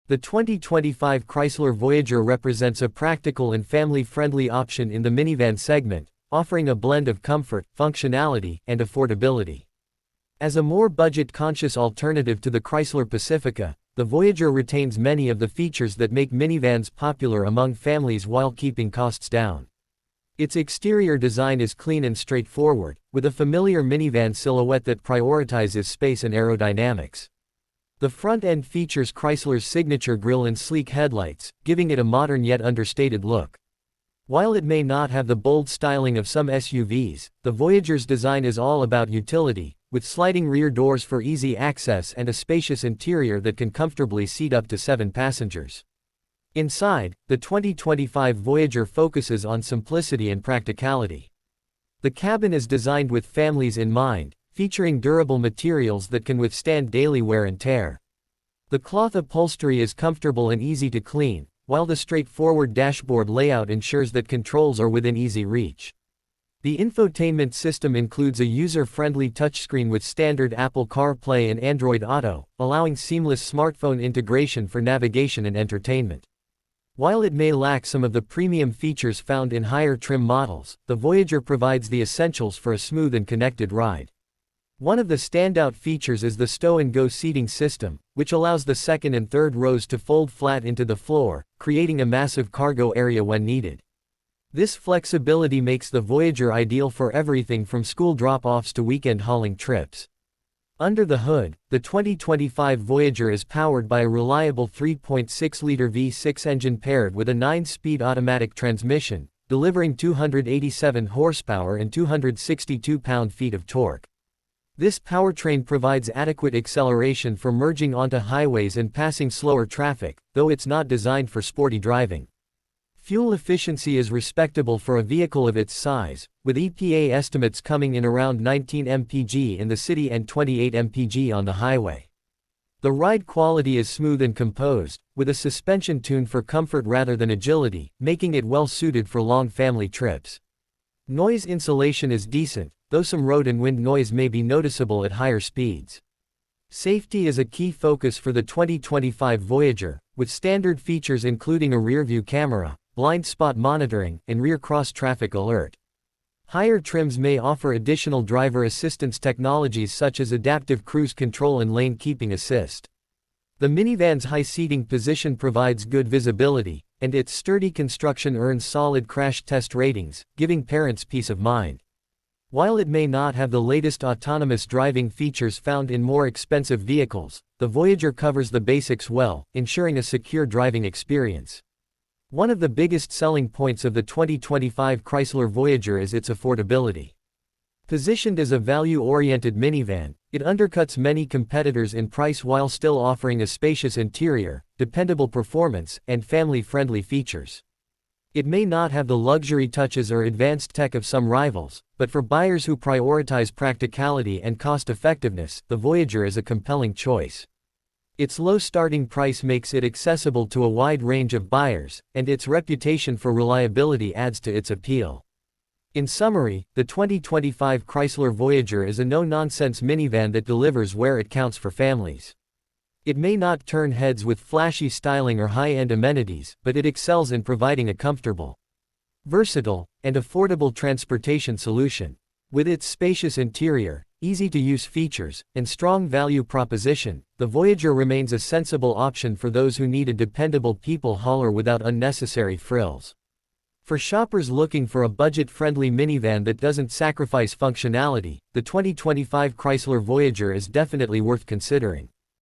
The 2025 Chrysler Voyager represents a practical and family-friendly option in the minivan segment, offering a blend of comfort, functionality, and affordability. As a more budget-conscious alternative to the Chrysler Pacifica, the Voyager retains many of the features that make minivans popular among families while keeping costs down. Its exterior design is clean and straightforward, with a familiar minivan silhouette that prioritizes space and aerodynamics. The front end features Chrysler's signature grille and sleek headlights, giving it a modern yet understated look. While it may not have the bold styling of some SUVs, the Voyager's design is all about utility, with sliding rear doors for easy access and a spacious interior that can comfortably seat up to 7 passengers. Inside, the 2025 Voyager focuses on simplicity and practicality. The cabin is designed with families in mind, featuring durable materials that can withstand daily wear and tear. The cloth upholstery is comfortable and easy to clean, while the straightforward dashboard layout ensures that controls are within easy reach. The infotainment system includes a user-friendly touchscreen with standard Apple CarPlay and Android Auto, allowing seamless smartphone integration for navigation and entertainment. While it may lack some of the premium features found in higher trim models, the Voyager provides the essentials for a smooth and connected ride. One of the standout features is the stow-and-go seating system, which allows the second and third rows to fold flat into the floor, creating a massive cargo area when needed. This flexibility makes the Voyager ideal for everything from school drop-offs to weekend hauling trips. Under the hood, the 2025 Voyager is powered by a reliable 3.6-liter V6 engine paired with a 9-speed automatic transmission, delivering 287 horsepower and 262 pound-feet of torque. This powertrain provides adequate acceleration for merging onto highways and passing slower traffic, though it's not designed for sporty driving. Fuel efficiency is respectable for a vehicle of its size, with EPA estimates coming in around 19 mpg in the city and 28 mpg on the highway. The ride quality is smooth and composed, with a suspension tuned for comfort rather than agility, making it well suited for long family trips. Noise insulation is decent, though some road and wind noise may be noticeable at higher speeds. Safety is a key focus for the 2025 Voyager, with standard features including a rear-view camera, blind spot monitoring, and rear cross-traffic alert. Higher trims may offer additional driver assistance technologies such as adaptive cruise control and lane keeping assist. The minivan's high seating position provides good visibility, and its sturdy construction earns solid crash test ratings, giving parents peace of mind. While it may not have the latest autonomous driving features found in more expensive vehicles, the Voyager covers the basics well, ensuring a secure driving experience. One of the biggest selling points of the 2025 Chrysler Voyager is its affordability. Positioned as a value-oriented minivan, it undercuts many competitors in price while still offering a spacious interior, dependable performance, and family-friendly features. It may not have the luxury touches or advanced tech of some rivals, but for buyers who prioritize practicality and cost-effectiveness, the Voyager is a compelling choice. Its low starting price makes it accessible to a wide range of buyers, and its reputation for reliability adds to its appeal. In summary, the 2025 Chrysler Voyager is a no-nonsense minivan that delivers where it counts for families. It may not turn heads with flashy styling or high-end amenities, but it excels in providing a comfortable, versatile, and affordable transportation solution. With its spacious interior, easy-to-use features, and strong value proposition, the Voyager remains a sensible option for those who need a dependable people hauler without unnecessary frills. For shoppers looking for a budget-friendly minivan that doesn't sacrifice functionality, the 2025 Chrysler Voyager is definitely worth considering.